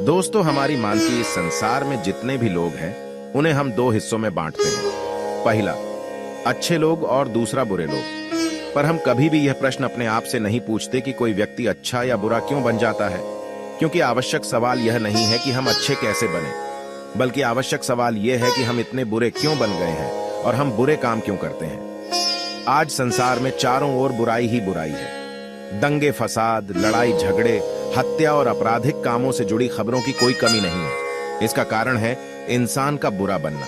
दोस्तों, हमारी मानती इस संसार में जितने भी लोग हैं उन्हें हम दो हिस्सों में बांटते हैं। पहला, अच्छे लोग और दूसरा बुरे लोग। पर हम कभी भी यह प्रश्न अपने आप से नहीं पूछते कि कोई व्यक्ति अच्छा या बुरा क्यों बन जाता है, क्योंकि आवश्यक सवाल यह नहीं है कि हम अच्छे कैसे बने, बल्कि आवश्यक सवाल यह है कि हम इतने बुरे क्यों बन गए हैं और हम बुरे काम क्यों करते हैं। आज संसार में चारों ओर बुराई ही बुराई है। दंगे फसाद, लड़ाई झगड़े, हत्या और आपराधिक कामों से जुड़ी खबरों की कोई कमी नहीं है। इसका कारण है इंसान का बुरा बनना।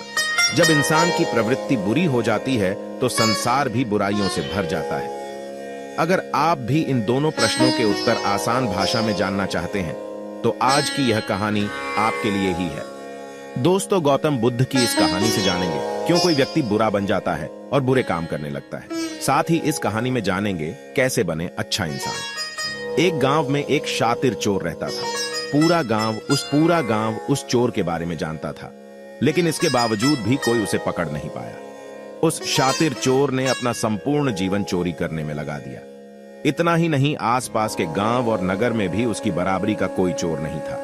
जब इंसान की प्रवृत्ति बुरी हो जाती है तो संसार भी बुराइयों से भर जाता है। अगर आप भी इन दोनों प्रश्नों के उत्तर आसान भाषा में जानना चाहते हैं तो आज की यह कहानी आपके लिए ही है। दोस्तों, गौतम बुद्ध की इस कहानी से जानेंगे क्यों कोई व्यक्ति बुरा बन जाता है और बुरे काम करने लगता है। साथ ही इस कहानी में जानेंगे कैसे बने अच्छा इंसान। एक गांव में एक शातिर चोर रहता था। पूरा गांव उस चोर के बारे में जानता था, लेकिन इसके बावजूद भी कोई उसे पकड़ नहीं पाया। उस शातिर चोर ने अपना संपूर्ण जीवन चोरी करने में लगा दिया। इतना ही नहीं, आसपास के गांव और नगर में भी उसकी बराबरी का कोई चोर नहीं था।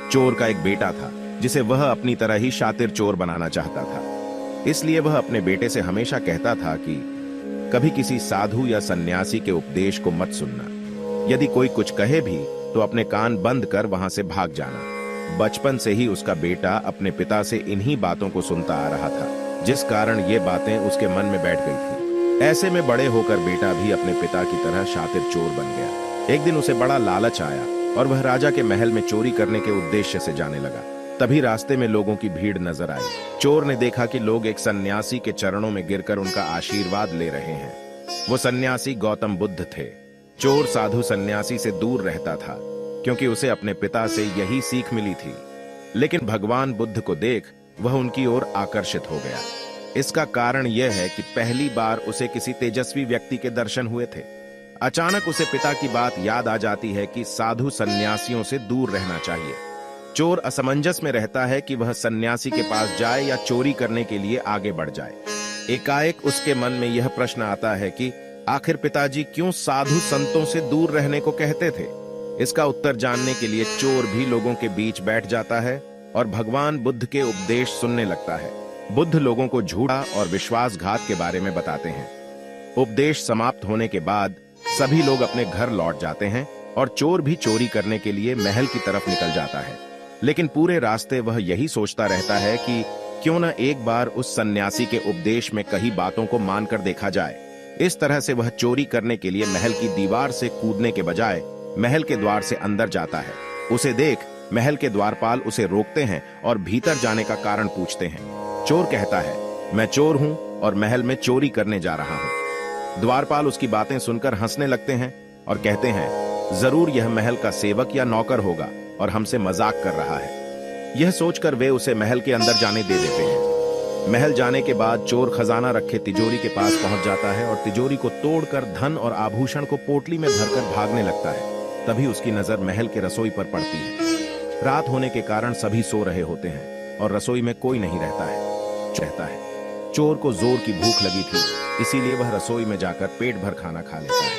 चोर का एक बेटा था जिसे वह अपनी तरह ही शातिर चोर बनाना चाहता था। इसलिए वह अपने बेटे से हमेशा कहता था कि कभी किसी साधु या सन्यासी के उपदेश को मत सुनना। यदि कोई कुछ कहे भी तो अपने कान बंद कर वहां से भाग जाना। बचपन से ही उसका बेटा अपने पिता से इन्हीं बातों को सुनता आ रहा था, जिस कारण ये बातें उसके मन में बैठ गई थी। ऐसे में बड़े होकर बेटा भी अपने पिता की तरह शातिर चोर बन गया। एक दिन उसे बड़ा लालच आया और वह राजा के महल में चोरी करने के उद्देश्य से जाने लगा। तभी रास्ते में लोगों की भीड़ नजर आई। चोर ने देखा कि लोग एक सन्यासी के चरणों में गिरकर उनका आशीर्वाद ले रहे हैं। वो सन्यासी गौतम बुद्ध थे। चोर साधु सन्यासी से दूर रहता था क्योंकि उसे अपने पिता से यही सीख मिली थी, लेकिन भगवान बुद्ध को देख वह उनकी ओर आकर्षित हो गया। इसका कारण यह है कि पहली बार उसे किसी तेजस्वी व्यक्ति के दर्शन हुए थे। अचानक उसे पिता की बात याद आ जाती है कि साधु सन्यासियों से दूर रहना चाहिए। चोर असमंजस में रहता है कि वह सन्यासी के पास जाए या चोरी करने के लिए आगे बढ़ जाए। एकाएक उसके मन में यह प्रश्न आता है कि आखिर पिताजी क्यों साधु संतों से दूर रहने को कहते थे। इसका उत्तर जानने के लिए चोर भी लोगों के बीच बैठ जाता है और भगवान बुद्ध के उपदेश सुनने लगता है। बुद्ध लोगों को झूठा और विश्वासघात के बारे में बताते हैं। उपदेश समाप्त होने के बाद सभी लोग अपने घर लौट जाते हैं और चोर भी चोरी करने के लिए महल की तरफ निकल जाता है। लेकिन पूरे रास्ते वह यही सोचता रहता है कि क्यों न एक बार उस सन्यासी के उपदेश में कही बातों को मानकर देखा जाए। इस तरह से वह चोरी करने के लिए महल की दीवार से कूदने के बजाय महल के द्वार से अंदर जाता है। उसे देख महल के द्वारपाल उसे रोकते हैं और भीतर जाने का कारण पूछते हैं। चोर कहता है, मैं चोर हूं और महल में चोरी करने जा रहा हूं। द्वारपाल उसकी बातें सुनकर हंसने लगते हैं और कहते हैं, जरूर यह महल का सेवक या नौकर होगा और हमसे मजाक कर रहा है। यह सोचकर वे उसे महल के अंदर जाने दे देते हैं। महल जाने के बाद चोर खजाना रखे तिजोरी के पास पहुंच जाता है और तिजोरी को तोड़कर धन और आभूषण को पोटली में भरकर भागने लगता है। तभी उसकी नजर महल के रसोई पर पड़ती है। रात होने के कारण सभी सो रहे होते हैं और रसोई में कोई नहीं रहता है। चोर को जोर की भूख लगी थी, इसीलिए वह रसोई में जाकर पेट भर खाना खा लेता है।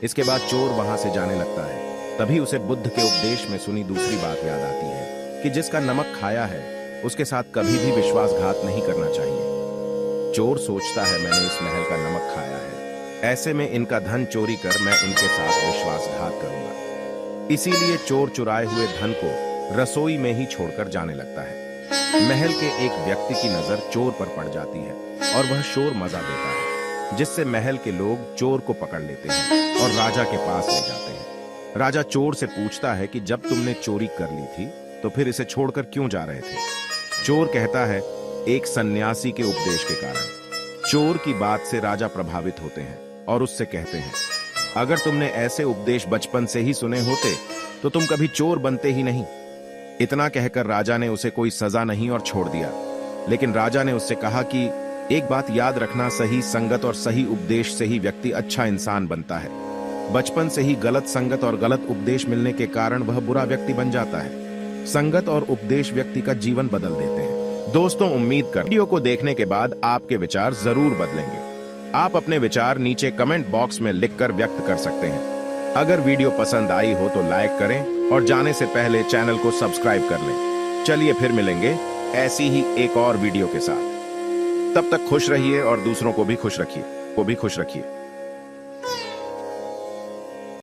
इसके बाद चोर वहां से जाने लगता है। तभी उसे बुद्ध के उपदेश में सुनी दूसरी बात याद आती है कि जिसका नमक खाया है उसके साथ कभी भी विश्वासघात नहीं करना चाहिए। चोर सोचता है, मैंने इस महल का नमक खाया है, ऐसे में इनका धन चोरी कर मैं इनके साथ विश्वासघात करूंगा। इसीलिए चोर चुराए हुए धन को रसोई में ही छोड़कर जाने लगता है। महल के एक व्यक्ति की नजर चोर पर पड़ जाती है और वह शोर मचा देता है, जिससे महल के लोग चोर को पकड़ लेते हैं और राजा के पास ले जाते हैं। राजा चोर से पूछता है कि जब तुमने चोरी कर ली थी तो फिर इसे छोड़कर क्यों जा रहे थे। चोर कहता है, एक सन्यासी के उपदेश के कारण। चोर की बात से राजा प्रभावित होते हैं और उससे कहते हैं, अगर तुमने ऐसे उपदेश बचपन से ही सुने होते तो तुम कभी चोर बनते ही नहीं। इतना कहकर राजा ने उसे कोई सजा नहीं और छोड़ दिया। लेकिन राजा ने उससे कहा कि एक बात याद रखना, सही संगत और सही उपदेश से ही व्यक्ति अच्छा इंसान बनता है। बचपन से ही गलत संगत और गलत उपदेश मिलने के कारण वह बुरा व्यक्ति बन जाता है। संगत और उपदेश व्यक्ति का जीवन बदल देते हैं। दोस्तों, उम्मीद कर वीडियो को देखने के बाद आपके विचार जरूर बदलेंगे। आप अपने विचार नीचे कमेंट बॉक्स में लिखकर व्यक्त कर सकते हैं। अगर वीडियो पसंद आई हो तो लाइक करें और जाने से पहले चैनल को सब्सक्राइब कर लें। चलिए फिर मिलेंगे ऐसी ही एक और वीडियो के साथ। तब तक खुश रहिए और दूसरों को भी खुश रखिए।